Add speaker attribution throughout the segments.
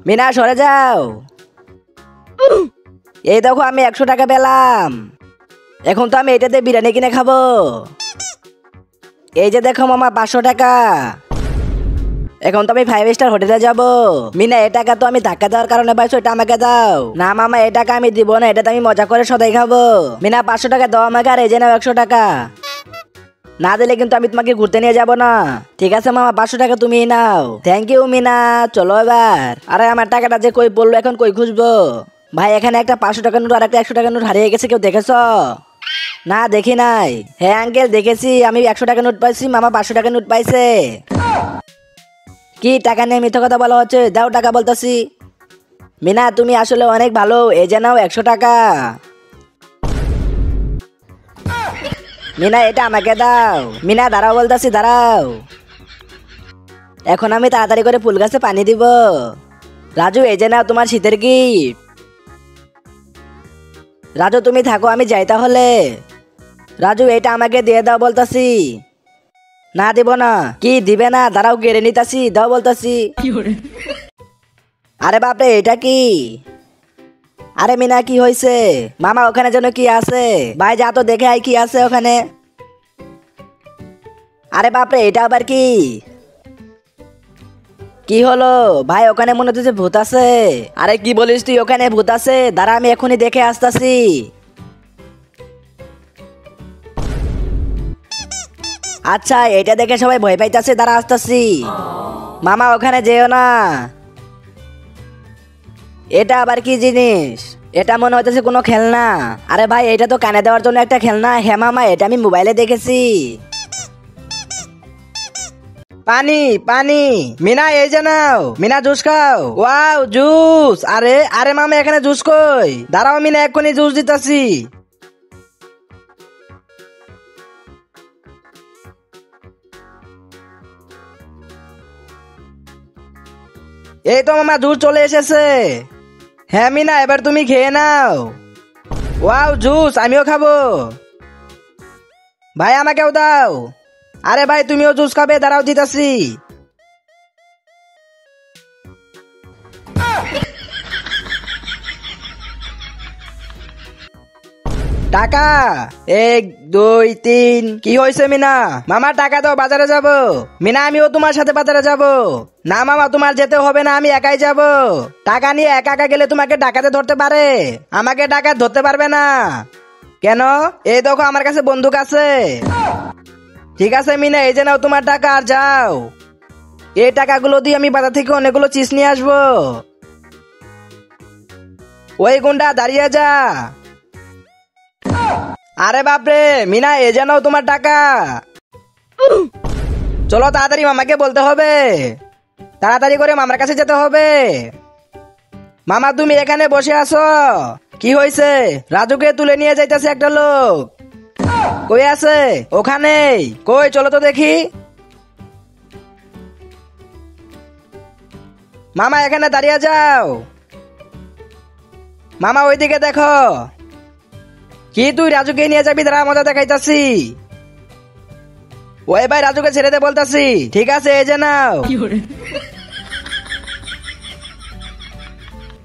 Speaker 1: মিনা সরে যাও। এই দেখো আমি 100 টাকা পেলাম। এখন তো আমি এটাতে বিরিয়ানি কিনে খাবো। এই যে দেখো মামা 500 টাকা। এখন তো আমি 5 স্টার হোটেলে যাব। মিনা এই টাকা তো আমি ধাক্কা দেওয়ার কারণে পাইছো, এটা আমাকে দাও। না মামা এই টাকা আমি দিব না, এটা তো আমি মজা করে সদাই খাবো। মিনা 500 টাকা দাও আমাকে, আর এই যে নাও 100 টাকা। না দিলে কিন্তু আমি তোমাকে ঘুরতে নিয়ে যাব না। ঠিক আছে মামা 500 টাকা তুমি নাও। থ্যাংক ইউ মিনা, চলো এবার। আরে আমার টাকাটা যে কই পড়লো, এখন কই খুঁজবো? ভাই এখানে একটা 500 টাকা নোট আর একটা 100 টাকা নোট হারিয়ে গেছে, কেউ দেখেছ? না দেখি নাই। হ্যাঁ আঙ্কেল দেখেছি, আমি 100 টাকা নোট পাইছি, মামা 500 টাকা নোট পাইছে। কি টাকা নিয়ে মিথ্যা কথা বলা হচ্ছে? দাও টাকা বলতেছি। মিনা তুমি আসলে অনেক ভালো, এই যে নাও 100 টাকা। মিনা এটা আমাকে দাও। মিনা দাঁড়াও বলতেছি, দাঁড়াও। এখন আমি তাড়াতাড়ি করে ফুল গাছে পানি দিব। রাজু এই যে নাও তোমার শীতের গিফট। রাজু তুমি থাকো, আমি যাই তাহলে। রাজু এটা আমাকে দিয়ে দাও বলতাছি। না দিব না। কি দিবে না? দাঁড়াও কেড়ে নিতাছি, দাও বলতাছি। আরে বাপরে এটা কি? আরে মিনা কি হয়েছে? মামা ওখানে যেন কি আছে? ভাই যা তো দেখে আই কি আছে ওখানে। আরে বাপরে এটা আবার কি? কি হলো ভাই? ওখানে মনে হচ্ছে ভূত আছে। আরে কি বলিস তুই? ওখানে ভূত আছে? দাঁড়া আমি এখনই দেখে আসতাছি। আচ্ছা এটা দেখে সবাই ভয় পাইতাছে, দাঁড়া আসতাছি। মামা ওখানে যেও না। এটা আবার কি জিনিস? এটা মনে হইতেছে কোনো খেলনা। আরে ভাই এটা তো কানে দেওয়ার জন্য একটা খেলনা। হ্যাঁ মামা এটা আমি মোবাইলে দেখেছি। পানি পানি। মিনা এই যে নাও। মিনা জুস খাও। Wow juice. আরে আরে মামা এখানে জুস কই? দাঁড়াও মিনা এক্ষুনি জুস দিতাছি। এই তো মামা জুস চলে এসেছে। হ্যাঁ মিনা এবার তুমি খেয়ে নাও। ওয়াও জুস, আমিও খাবো। ভাই আমাকেও দাও। আরে ভাই তুমিও জুস খাবে? দাঁড়াও দিতাছি। টাকা 1 2 3। কি হয়েছে মিনা? মামা টাকা দাও, বাজারে যাব। মিনা আমিও তোমার সাথে বাজারে যাব। না মামা তোমার যেতে হবে না, আমি একাই যাব। টাকা নিয়ে একা একা গেলে তোমাকে ডাকাতে ধরতে পারে, আমাকে ডাকাত ধরতে পারবে না। কেন? এই দেখো আমার কাছে বন্দুক আছে। ঠিক আছে মিনা এই যে নাও তোমার টাকা, আর যাও। এই টাকাগুলো দিয়ে আমি বাজার থেকে অনেকগুলো চিজ নিয়ে আসবো। ওই গুন্ডা দাঁড়িয়ে যা। আরে বাপরে মিনা এই যে নাও তোমার টাকা। চলো তাড়াতাড়ি মামাকে বলতে হবে। তাড়াতাড়ি করে মামার কাছে যেতে হবে। মামা তুমি এখানে বসে আছো? কি হয়েছে? রাজুকে তুলে নিয়ে যাইতেছে একটা লোক। কই আছে? ওখানে। কই চলো তো দেখি। মামা এখানে দাঁড়িয়ে যাও। মামা ওইদিকে দেখো। কি তুই রাজুকে নিয়ে যাবি? দাঁড়া মজা দেখাইতাছি। ওই ভাই রাজুকে ছেড়ে দে বলতাছি। ঠিক আছে এই যে নাও।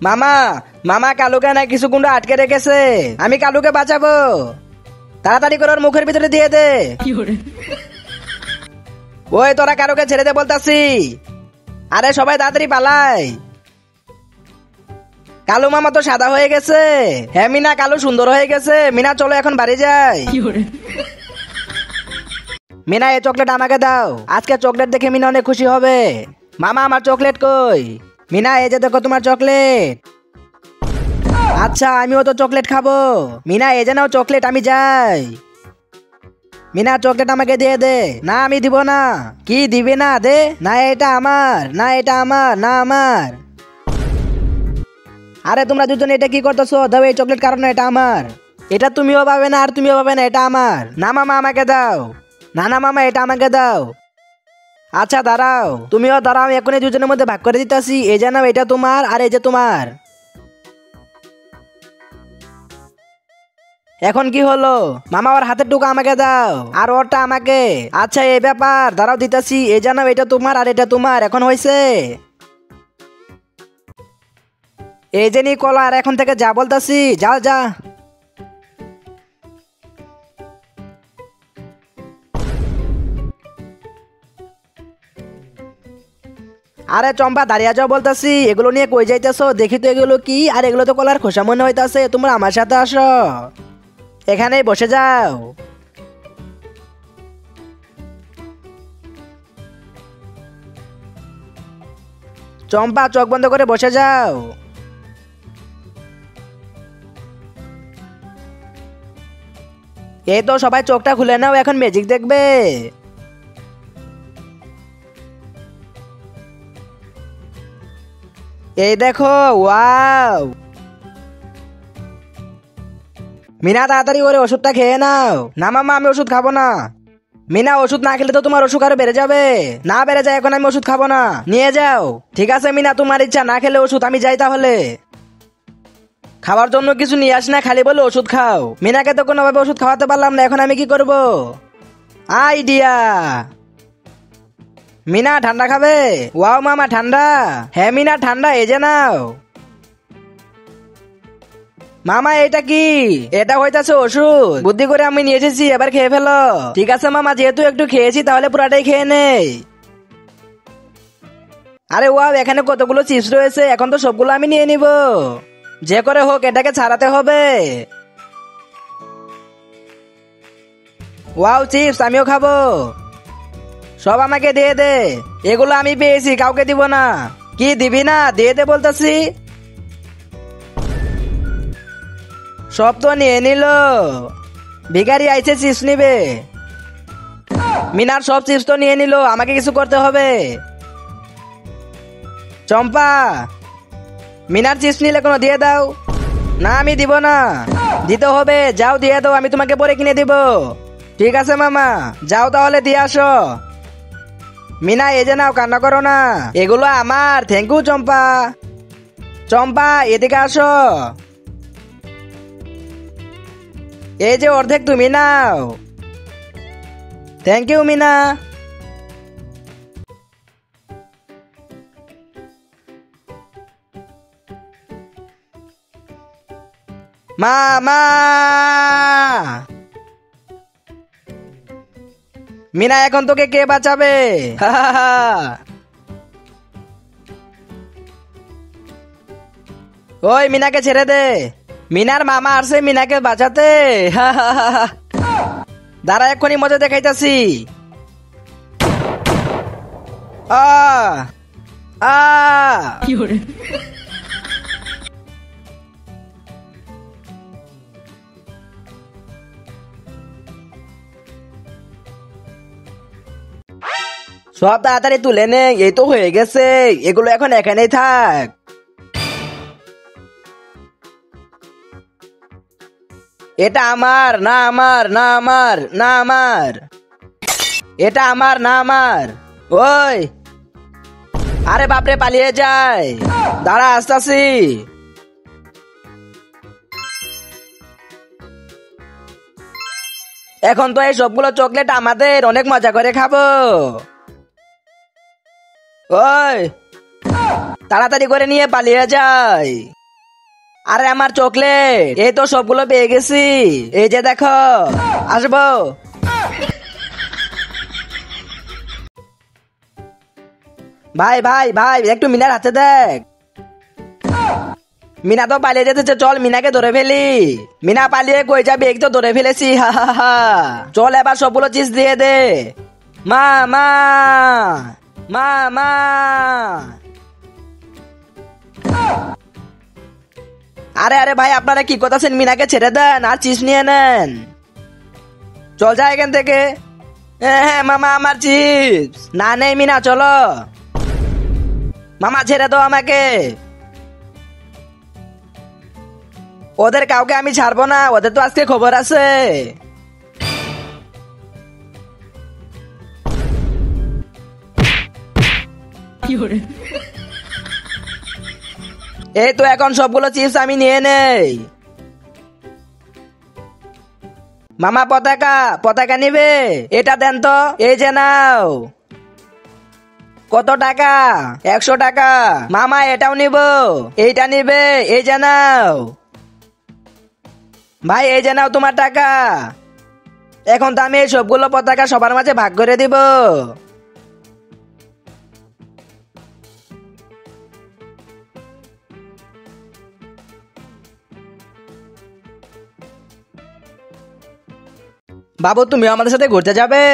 Speaker 1: মামা মামা কালুকে না কিছু গুন্ডা আটকে রেখেছে, আমি কালুকে বাঁচাবো। তাড়াতাড়ি করে ওর মুখের ভিতরে দিয়ে দে। ওই তোরা কালুকে ছেড়ে দে বলতাছি। আরে সবাই তাড়াতাড়ি পালাই। কালু মামা তো সাদা হয়ে গেছে। হ্যাঁ মিনা কালু সুন্দর হয়ে গেছে। মিনা চলো এখন বাড়ি যাই। মিনা এই চকলেট আমাকে দাও। আজকে চকলেট দেখে মিনা অনেক খুশি হবে। মামা আমার চকলেট কই? মিনা এই যে দেখো তোমার চকলেট। আচ্ছা আমিও তো চকলেট খাবো। মিনা এই যে নাও চকলেট, আমি যাই। মিনা চকলেট আমাকে দিয়ে দে। না আমি দিব না। কি দিবি না? দে না, এটা আমার না, এটা আমার না, আমার। আরে তোমরা দুজন এটা কি করতেছো? দাও এই চকলেট, কারণ এটা আমার। এটা তুমিও পাবে না আর তুমিও পাবে না, এটা আমার। না মামা আমাকে দাও। না না মামা এটা আমাকে দাও। আচ্ছা দাঁড়াও, তুমিও দাঁড়াও, আমি এখনই দুজনের মধ্যে ভাগ করে দিতেছি। এই যে নাও এটা তোমার, আর এই যে তোমার। এখন কি হলো? মামা ওর হাতের টুকু আমাকে দাও, আর ওরটা আমাকে। আচ্ছা এই ব্যাপার, দাঁড়াও দিতেছি। এই যে নাও এটা তোমার, আর এটা তোমার। এখন হয়েছে?
Speaker 2: এই যে নি কলা, আর এখন থেকে যা বলতাছি, যা যা। আরে চম্পা দাঁড়িয়ে যাও বলতাছি, এগুলো নিয়ে কই যাইতেছো? দেখি তো এগুলো কি। আর এগুলো তো কলার খোসা মনে হইতাছে। তোমরা আমার সাথে আসো, এখানেই বসে যাও। চম্পা চোখ বন্ধ করে বসে যাও। এই তো সবাই চোখটা খুলে নাও, এখন ম্যাজিক দেখবে। এই দেখো, ওয়াও। মিনা তাড়াতাড়ি ওরে ওষুধটা খেয়ে নাও। না মামা, আমি ওষুধ খাবো না। মিনা, ওষুধ না খেলে তো তোমার অসুখ আরো বেড়ে যাবে। না বেড়ে যায়, এখন আমি ওষুধ খাবো না। নিয়ে যাও। ঠিক আছে মিনা, তোমার ইচ্ছা, না খেলে ওষুধ, আমি যাই তাহলে। খাওয়ার জন্য কিছু নিয়ে আস না, খালি বলে ওষুধ খাও। মিনাকে তো কোনোভাবে ওষুধ খাওয়াতে পারলাম না, এখন আমি কি করব? আইডিয়া। মিনা ঠান্ডা খাবে? ওয়াও মামা, ঠান্ডা। হ্যাঁ মিনা, ঠান্ডা, এই যে নাও। মামা এটা কি? এটা হইতাছে ওষুধ। বুদ্ধি করে আমি নিয়ে এসেছি, এবার খেয়ে ফেলো। ঠিক আছে মামা, যেহেতু একটু খেয়েছি তাহলে পুরাটাই খেয়ে নেই। আরে ওয়াও, এখানে কতগুলো চিপস রয়েছে, এখন তো সবগুলো আমি নিয়ে নিব। যে করে হোক এটাকে ছাড়াতে হবে। ওয়াও চিপস, আমিও খাবো। সব আমাকে দিয়ে দে, এগুলো আমি পেয়েছি, কাউকে দিব না। কি দিবি না? দিয়ে দে বলতাছি। সব তো নিয়ে নিল। ভিখারি আইছে চিপস নিবে। মিনার সব চিপস তো নিয়ে নিল, আমাকে কিছু করতে হবে। চম্পা, মিনার চিপস নিলে কোনো দিয়ে দাও। না আমি দিব না। দিতে হবে, যাও দিয়ে দাও, আমি তোমাকে পরে কিনে দিব। ঠিক আছে মামা, যাও তাহলে দিয়ে আসো। মিনা এই যে নাও, কান্না করো না, এগুলো আমার। থ্যাংক ইউ চম্পা। চম্পা এদিকে আসো। এই যে অর্ধেক তুমি নাও। Thank you Mina. মা মিনা, এখন তোকে কে বাঁচাবে? ওই মিনাকে ছেড়ে দে। মিনার মামা আসছে মিনাকে বাঁচাতে। দাঁড়া, এক্ষুনি মজা দেখাইতাছি। আ আ সব তাড়াতাড়ি তুলে নে, এই তো হয়ে গেছে। এগুলো এখন এখানেই থাক। এটা আমার, না আমার, না আমার, না আমার। এটা আমার, না আমার। ওই আরে বাপরে, পালিয়ে যায়। দাঁড়া, আসতাছি। এখন তো এই সবগুলো চকলেট আমাদের, অনেক মজা করে খাবো। ওই তাড়াতাড়ি করে নিয়ে পালিয়ে যায়। আরে আমার চকলেট, এই তো সবগুলো পেয়ে গেছি। এই যে দেখো, আসবো। ভাই ভাই ভাই, একটু মিনার হাতে দেখ। মিনা তো পালিয়ে যেতেছে, চল মিনাকে ধরে ফেলি। মিনা পালিয়ে কই যাবে, এক তো ধরে ফেলেছি। হা হা হা। চল এবার সবগুলো চিজ দিয়ে দে। মা মা মা মা। আরে আরে ভাই, আপনারা কি করতেছেন? মিনাকে ছেড়ে দেন আর চিজ নিয়ে নেন। চল যা এখান থেকে। হ্যাঁ মামা, আমার চিপস। না নেই মিনা, চলো। মামা ছেড়ে দাও আমাকে। ওদের কাউকে আমি ছাড়বো না, ওদের তো আজকে খবর আছে। এই তো এখন সবগুলো চিপস আমি নিয়ে নেই। মামা পতাকা, পতাকা নিবে? এটা দেন তো, এই যে নাও। কত টাকা? 100 টাকা। মামা এটাও নিব, এইটা নিবে, এই যে নাও ভাই, এই যে নাও তোমার টাকা। এখন তো আমি এই সবগুলো পতাকা সবার মাঝে ভাগ করে দিব। বাবু তুমি আমাদের সাথে ঘুরতে যাবে?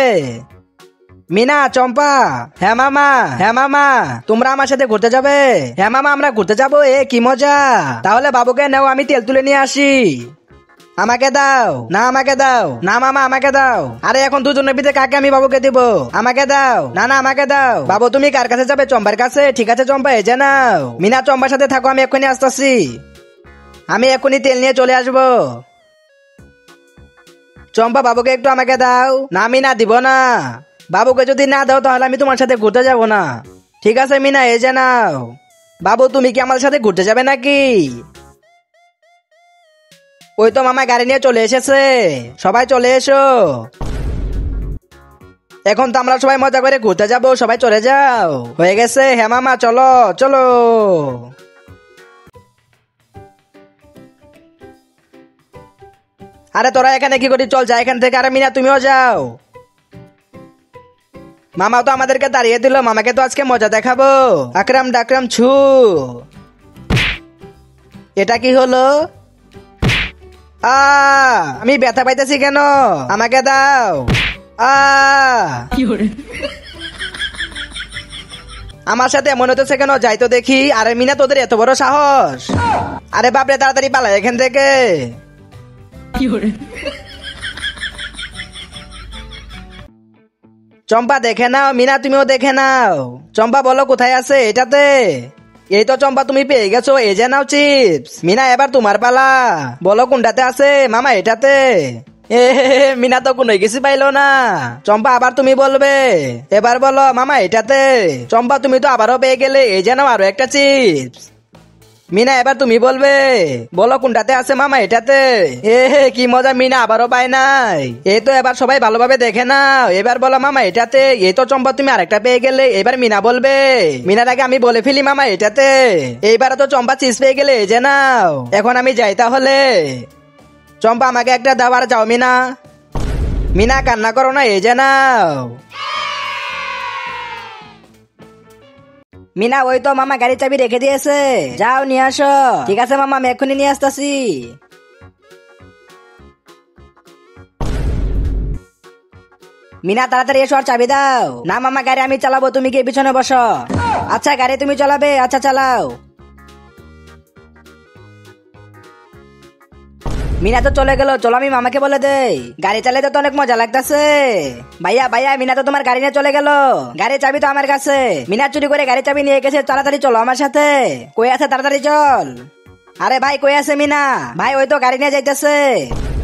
Speaker 2: মিনা, চম্পা, হ্যাঁ মামা, হ্যাঁ মামা, তোমরা আমার সাথে ঘুরতে যাবে? হ্যাঁ মামা, আমরা ঘুরতে যাবো, কি মজা। তাহলে বাবুকে নাও, আমি তেল তুলে নিয়ে আসি। আমাকে দাও না, আমাকে দাও না মামা, আমাকে দাও। আরে এখন দুজনের ভিতরে কাকে আমি বাবুকে দিব? আমাকে দাও না, না আমাকে দাও। বাবু তুমি কার কাছে যাবে? চম্পার কাছে? ঠিক আছে চম্পা, এই যে নাও। মিনা, চম্পার সাথে থাকো, আমি এক্ষুনি আসতেছি। আমি এক্ষুনি তেল নিয়ে চলে আসবো। চম্পা, বাবুকে একটু আমাকে দাও। না মিনা, দিব না। বাবুকে যদি না দাও তাহলে আমি তোমার সাথে ঘুরতে যাব না। ঠিক আছে মিনা, এই যে নাও। বাবু তুমি কি আমার সাথে ঘুরতে যাবে নাকি? ওই তো মামা গাড়ি নিয়ে চলে এসেছে, সবাই চলে এসো। এখন তো আমরা সবাই মজা করে ঘুরতে যাব, সবাই চলে যাও। হয়ে গেছে? হ্যাঁ মামা, চলো চলো। আরে তোরা এখানে কি করি? চল যা এখান থেকে। আরে মিনা তুমিও যাও। মামা তো আমাদেরকে দাঁড়িয়ে দিল, মামাকে তো আজকে মজা দেখাবো। আকরাম ডাকরাম ছু। এটা কি হলো? আমি ব্যথা পাইতেছি কেন? আমাকে দাও। আমার সাথে এমন হতেছে কেন? যাই তো দেখি। আরে মিনা, তোদের এত বড় সাহস? আরে বাপরে, তাড়াতাড়ি পালা এখান থেকে। চম্পা দেখে নাও, মিনা তুমিও দেখে নাও। চম্পা বলো কোথায় আছে? এটাতে? এই তো চম্পা, তুমি পেয়ে গেছো, এই যে নাও চিপস। মিনা এবার তোমার পালা, বলো কোনটাতে আছে? মামা এটাতে। এ মিনা তো কোনো কিছু পাইলো না। চম্পা আবার তুমি বলবে, এবার বলো মামা এটাতে। চম্পা তুমি তো আবারও পেয়ে গেলে, এই যে নাও আরো একটা চিপস। মিনা এবার তুমি বলবে, বলো কোনটাতে আছে? মামা এটাতে। কি মজা, মিনা আবারও পায় নাই। এই তো এবার সবাই ভালোভাবে দেখে নাও, এবার বলো মামা এটাতে। এই তো চম্পা তুমি আরেকটা পেয়ে গেলে, এবার মিনা বলবে। মিনার আগে আমি বলে ফেলি মামা এটাতে। এইবার তো চম্পা চিজ পেয়ে গেলে, এই যে নাও। এখন আমি যাই তাহলে। চম্পা আমাকে একটা দাও, আর যাও মিনা। মিনা কান্না করো না, এই যে নাও।
Speaker 1: মিনা ওই তো মামা গাড়ির চাবি রেখে দিয়েছে, যাও নিয়ে আসো। ঠিক আছে মামা, আমি এক্ষুনি নিয়ে আসতেছি। মিনা তাড়াতাড়ি এসো, আর চাবি দাও। না মামা, গাড়ি আমি চালাবো, তুমি গিয়ে পিছনে বসো। আচ্ছা গাড়ি তুমি চালাবে? আচ্ছা চালাও। মিনা তো চলে গেল, চলো আমি মামাকে বলে দেই। গাড়ি চালাতে তো অনেক মজা লাগতেছে। ভাইয়া ভাইয়া, মিনা তো তোমার গাড়ি নিয়ে চলে গেল, গাড়ির চাবি তো আমার কাছে। মিনা চুরি করে গাড়ির চাবি নিয়ে গেছে, তাড়াতাড়ি চলো আমার সাথে। কই আছে? তাড়াতাড়ি চল। আরে ভাই কই আছে মিনা? ভাই ওই তো গাড়ি নিয়ে যাইতেছে।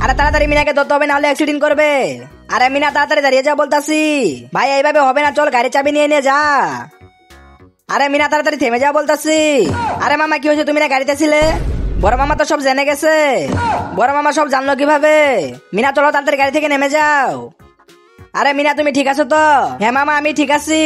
Speaker 1: আরে তাড়াতাড়ি মিনাকে ধরতে হবে, নাহলে অ্যাক্সিডেন্ট করবে। আরে মিনা তাড়াতাড়ি দাঁড়িয়ে যা বলতাছি। ভাই এইভাবে হবে না, চল গাড়ির চাবি নিয়ে যা। আরে মিনা তাড়াতাড়ি থেমে যা বলতাছি। আরে মামা কি হয়েছে? তুমি না গাড়িতে ছিলে? বড় মামা তো সব জেনে গেছে। বড় মামা সব জানলো কিভাবে? মিনা চলো তাড়াতাড়ি গাড়ি থেকে নেমে যাও। আরে মিনা তুমি ঠিক আছো তো? হ্যাঁ মামা আমি ঠিক আছি।